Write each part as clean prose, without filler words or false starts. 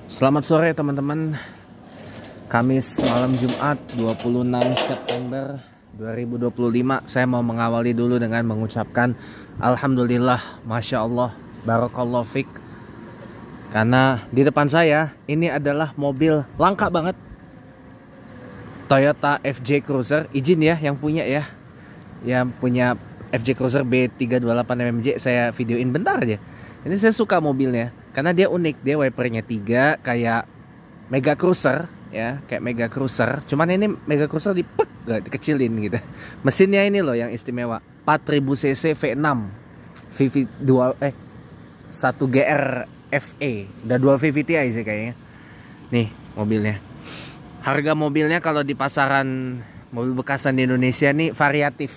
Selamat sore teman-teman. Kamis malam Jumat 26 September 2025. Saya mau mengawali dulu dengan mengucapkan Alhamdulillah, Masya Allah, Barakallahu Fik. Karena di depan saya ini adalah mobil langka banget, Toyota FJ Cruiser. Izin ya yang punya ya, yang punya FJ Cruiser B328 MMJ, saya videoin bentar aja. Ini saya suka mobilnya karena dia unik, dia wipernya 3 kayak Mega Cruiser ya, kayak Mega Cruiser. Cuman ini Mega Cruiser dikecilin gitu. Mesinnya ini loh yang istimewa, 4000 cc V6 VV dual 1 GR FE, udah dual VVTi sih kayaknya. Nih mobilnya. Harga mobilnya kalau di pasaran mobil bekasan di Indonesia nih variatif,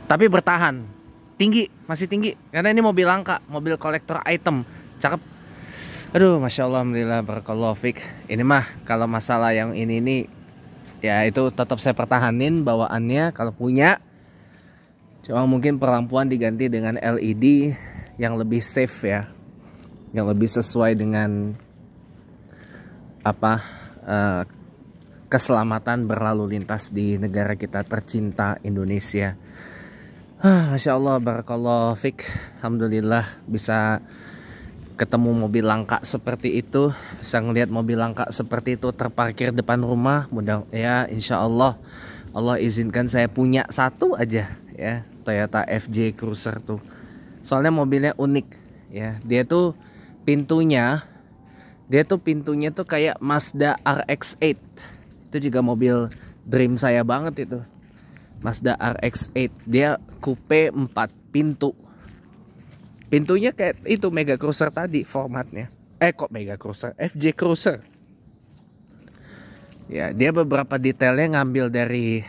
tapi bertahan. Tinggi, masih tinggi. Karena ini mobil langka, mobil kolektor item. Cakep. Aduh, Masya Allah, Alhamdulillah, Barakallahu Fik. Ini mah, kalau masalah yang ini ya itu tetap saya pertahanin bawaannya kalau punya. Cuma mungkin perlampuan diganti dengan LED yang lebih safe ya. Yang lebih sesuai dengan keselamatan berlalu lintas di negara kita tercinta Indonesia. Masya Allah, Barakallahu Fik. Alhamdulillah bisa ketemu mobil langka seperti itu, bisa ngelihat mobil langka seperti itu terparkir depan rumah. Mudah ya, insya Allah Allah izinkan saya punya satu aja ya, Toyota FJ Cruiser tuh. Soalnya mobilnya unik ya, dia tuh pintunya tuh kayak Mazda RX-8. Itu juga mobil dream saya banget itu, Mazda RX-8. Dia coupe 4 pintu. Pintunya kayak itu Mega Cruiser tadi formatnya. Kok Mega Cruiser? FJ Cruiser. Ya, dia beberapa detailnya ngambil dari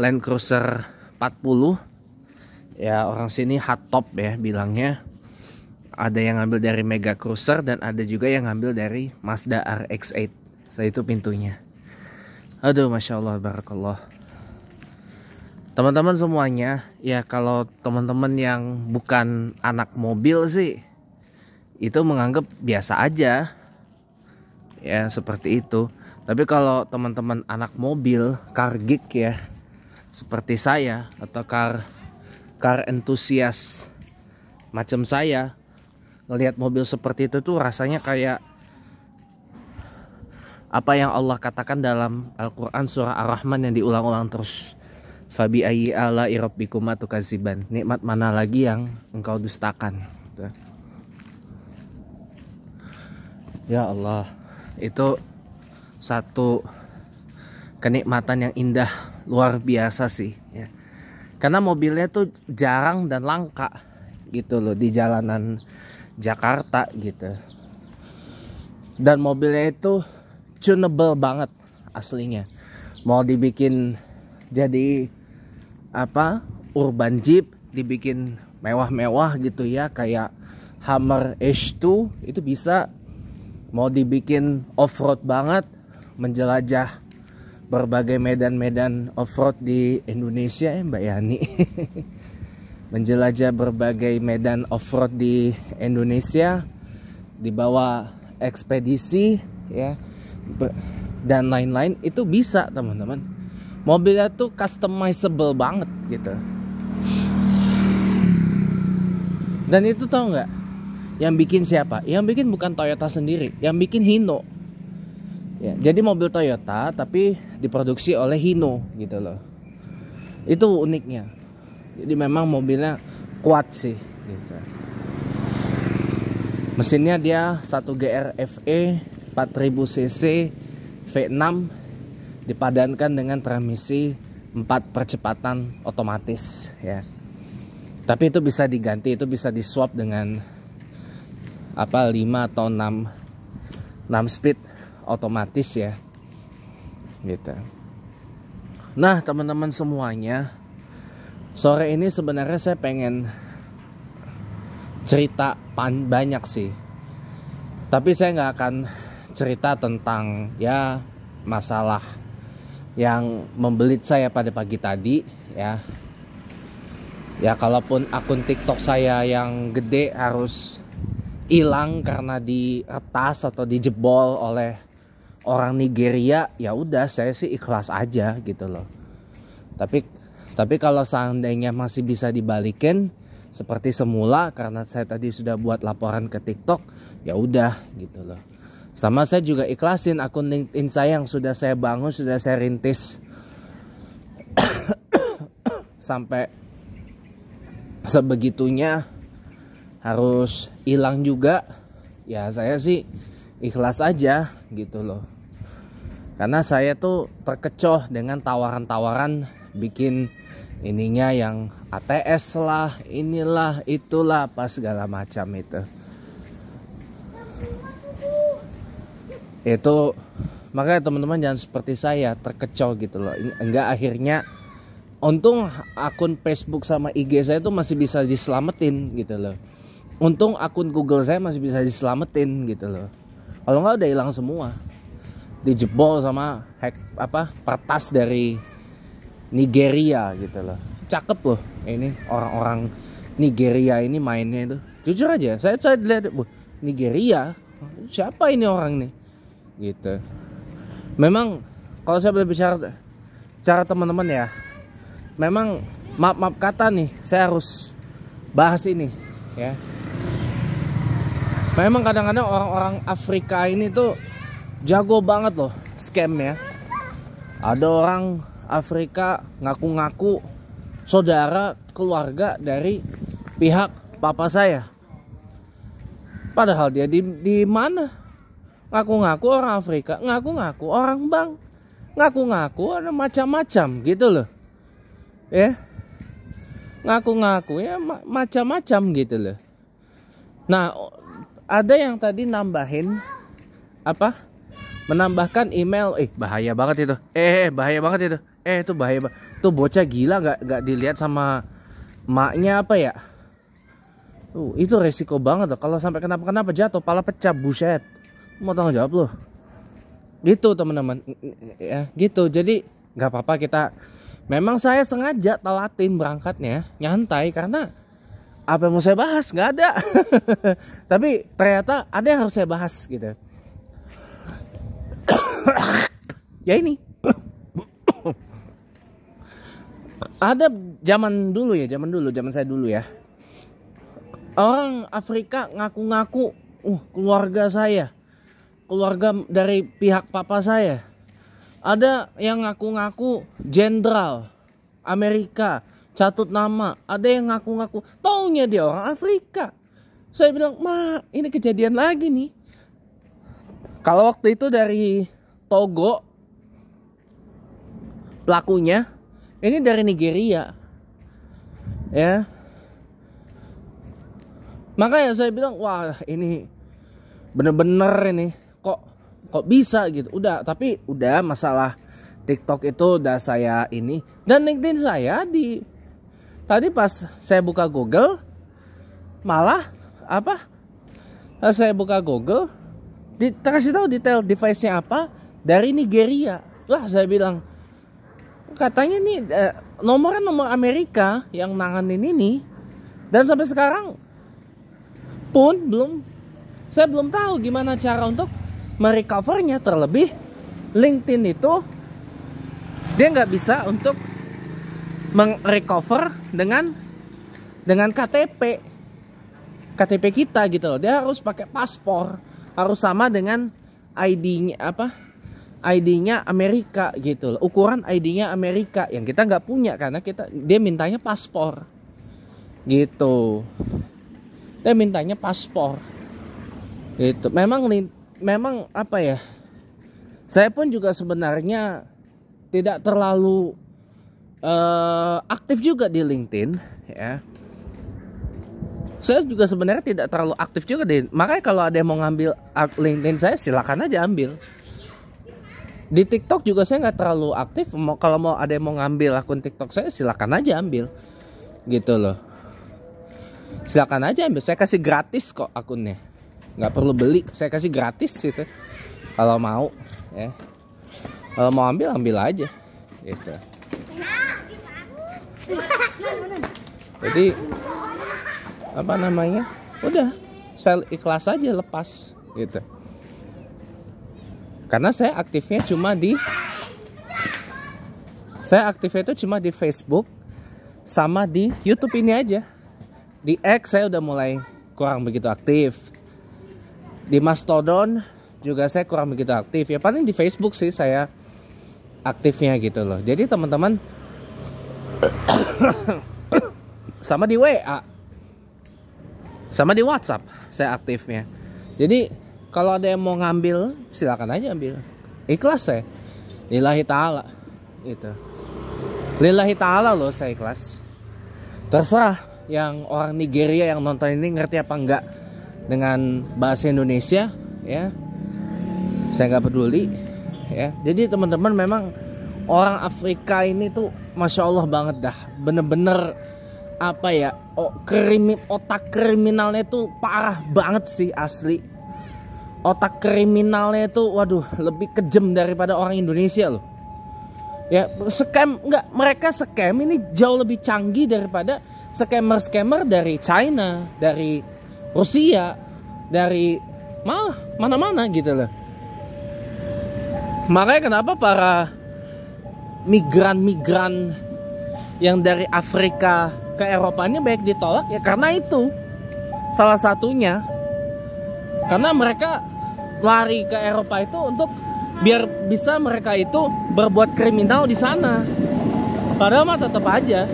Land Cruiser 40. Ya, orang sini hot top ya bilangnya. Ada yang ngambil dari Mega Cruiser dan ada juga yang ngambil dari Mazda RX-8. So, itu pintunya. Aduh, Masya Allah, Barakallah. Teman-teman semuanya, ya kalau teman-teman yang bukan anak mobil sih, itu menganggap biasa aja. Ya, seperti itu. Tapi kalau teman-teman anak mobil, car geek ya, seperti saya, atau car enthusiast macam saya, ngelihat mobil seperti itu tuh rasanya kayak apa yang Allah katakan dalam Al-Quran surah Ar-Rahman yang diulang-ulang terus. Fabi ayyi ala'i rabbikuma tukadziban. Nikmat mana lagi yang engkau dustakan. Ya Allah, itu satu kenikmatan yang indah luar biasa sih ya. Karena mobilnya tuh jarang dan langka gitu loh di jalanan Jakarta gitu. Dan mobilnya itu tunable banget aslinya. Mau dibikin jadi urban jeep, dibikin mewah-mewah gitu ya, kayak Hummer H2 itu bisa. Mau dibikin off-road banget, menjelajah berbagai medan-medan off-road di Indonesia ya Mbak Yani. Menjelajah berbagai medan off-road di Indonesia, dibawa ekspedisi ya, dan lain-lain, itu bisa teman-teman. Mobilnya tuh customizable banget gitu. Dan itu tahu nggak, yang bikin siapa? Yang bikin bukan Toyota sendiri, yang bikin Hino ya. Jadi mobil Toyota tapi diproduksi oleh Hino gitu loh. Itu uniknya. Jadi memang mobilnya kuat sih gitu. Mesinnya dia 1 GR FE 4000 cc V6, dipadankan dengan transmisi 4 percepatan otomatis ya. Tapi itu bisa diganti, itu bisa di swap dengan 5 atau 6 speed otomatis ya gitu. Nah teman-teman semuanya, sore ini sebenarnya saya pengen cerita banyak sih, tapi saya nggak akan cerita tentang ya masalah yang membelit saya pada pagi tadi ya. Ya kalaupun akun TikTok saya yang gede harus hilang karena diretas atau dijebol oleh orang Nigeria, ya udah saya sih ikhlas aja gitu loh. Tapi kalau seandainya masih bisa dibalikin seperti semula karena saya tadi sudah buat laporan ke TikTok, ya udah gitu loh. Sama saya juga ikhlasin akun LinkedIn saya yang sudah saya bangun, sudah saya rintis sampai sebegitunya harus hilang juga. Ya saya sih ikhlas aja gitu loh. Karena saya tuh terkecoh dengan tawaran-tawaran bikin ininya yang ATS lah, inilah, itulah, apa segala macam itu. Itu makanya teman-teman jangan seperti saya terkecoh gitu loh. Enggak, akhirnya untung akun Facebook sama IG saya tuh masih bisa diselamatin gitu loh. Untung akun Google saya masih bisa diselamatin gitu loh. Kalau nggak udah hilang semua, dijebol sama pertas dari Nigeria gitu loh. Cakep loh ini orang-orang Nigeria ini mainnya itu. Jujur aja, saya lihat Nigeria, siapa ini orang nih gitu. Memang kalau saya berbicara cara teman-teman ya, memang maaf kata nih, saya harus bahas ini ya. Memang kadang-kadang orang-orang Afrika ini tuh jago banget loh scam ya. Ada orang Afrika ngaku-ngaku saudara keluarga dari pihak papa saya. Padahal dia di mana? Ngaku-ngaku orang Afrika, ngaku-ngaku orang Bang, ngaku-ngaku ada macam-macam gitu loh. Ya. Ngaku-ngaku ya macam-macam gitu loh. Nah, ada yang tadi nambahin menambahkan email, bahaya banget itu. Bahaya banget itu. Itu bahaya banget. Tuh bocah gila nggak dilihat sama maknya apa ya? Itu resiko banget loh. Kalau sampai kenapa-kenapa jatuh, pala pecah, buset. Mau tanggung jawab loh. Gitu teman-teman. Ya, gitu. Jadi nggak apa-apa kita. Memang saya sengaja telatin berangkatnya, nyantai karena apa yang mau saya bahas nggak ada. Tapi ternyata ada yang harus saya bahas gitu. Ya ini ada zaman saya dulu ya, orang Afrika ngaku-ngaku keluarga saya, keluarga dari pihak papa saya. Ada yang ngaku-ngaku jenderal Amerika, catut nama. Ada yang ngaku-ngaku, taunya dia orang Afrika. Saya bilang, ini kejadian lagi nih. Kalau waktu itu dari Togo pelakunya, ini dari Nigeria. Ya. Makanya saya bilang, wah ini bener-bener ini kok bisa gitu. Tapi udah masalah TikTok itu udah saya ini, dan LinkedIn saya tadi pas saya buka Google malah saya buka Google dikasih tahu detail device-nya apa, dari Nigeria. Lah saya bilang, katanya nih nomor Amerika yang nanganin ini, dan sampai sekarang pun saya belum tahu gimana cara untuk merecovernya. Terlebih LinkedIn itu dia nggak bisa untuk merecover dengan KTP kita gitu loh. Dia harus pakai paspor, harus sama dengan ID-nya Amerika gitu loh. Ukuran ID-nya Amerika yang kita nggak punya karena dia mintanya paspor gitu. Dia mintanya paspor gitu. Memang apa ya, saya pun juga sebenarnya tidak terlalu aktif juga di LinkedIn ya. Saya juga sebenarnya tidak terlalu aktif juga makanya kalau ada yang mau ngambil LinkedIn saya, silakan aja ambil. Di TikTok juga saya nggak terlalu aktif. Kalau mau ada yang mau ngambil akun TikTok saya, silakan aja ambil gitu loh. Silakan aja ambil, saya kasih gratis kok akunnya, nggak perlu beli, saya kasih gratis gitu. Kalau mau ya, kalau mau ambil aja gitu. Jadi udah saya ikhlas aja lepas gitu. Karena saya aktifnya itu cuma di Facebook sama di YouTube ini aja. Di X saya udah mulai kurang begitu aktif. Di Mastodon juga saya kurang begitu aktif. Ya paling di Facebook sih saya aktifnya gitu loh. Jadi teman-teman sama di WA, sama di WhatsApp saya aktifnya. Jadi kalau ada yang mau ngambil silakan aja ambil. Ikhlas saya. Lillahi ta'ala gitu. Lillahi ta'ala loh saya ikhlas. Terserah yang orang Nigeria yang nonton ini ngerti apa enggak dengan bahasa Indonesia ya. Saya nggak peduli ya. Jadi teman-teman memang orang Afrika ini tuh Masya Allah banget dah. Bener-bener apa ya, otak kriminalnya tuh parah banget sih asli. Otak kriminalnya tuh waduh lebih kejam daripada orang Indonesia loh. Ya scam enggak, mereka scam ini jauh lebih canggih daripada scammer dari China, dari Rusia, dari mana-mana gitu loh. Makanya kenapa para migran yang dari Afrika ke Eropa ini banyak ditolak ya karena itu salah satunya. Karena mereka lari ke Eropa itu untuk biar bisa mereka itu berbuat kriminal di sana. Padahal mah tetap aja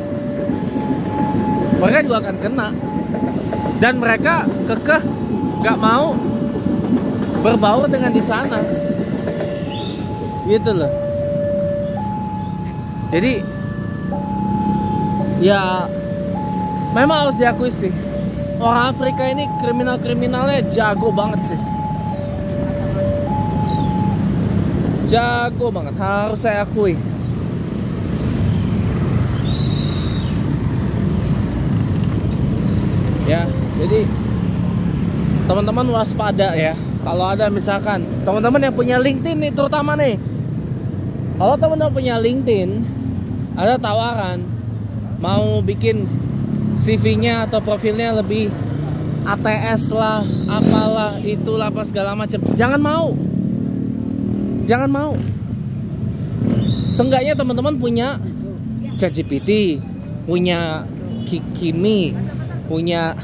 mereka juga akan kena. Dan mereka kekeh gak mau berbaur dengan di sana. Gitu loh. Jadi ya memang harus diakui sih, orang Afrika ini kriminalnya jago banget sih. Jago banget, harus saya akui. Ya, jadi teman-teman waspada ya. Kalau ada misalkan teman-teman yang punya LinkedIn nih terutama nih. Kalau teman-teman punya LinkedIn, ada tawaran mau bikin CV-nya atau profilnya lebih ATS lah, apalah, itulah apa segala macam. Jangan mau. Jangan mau. Seenggaknya teman-teman punya ChatGPT, punya Kimi, punya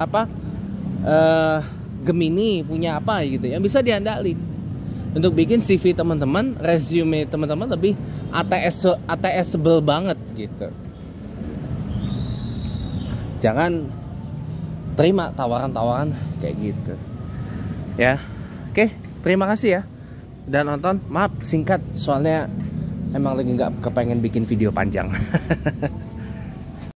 apa? Gemini, punya apa gitu yang bisa diandalin untuk bikin CV teman-teman, resume teman-teman lebih ATS-able banget gitu. Jangan terima tawaran-tawaran kayak gitu. Ya. Oke, terima kasih ya udah nonton. Maaf singkat soalnya emang lagi nggak kepengen bikin video panjang.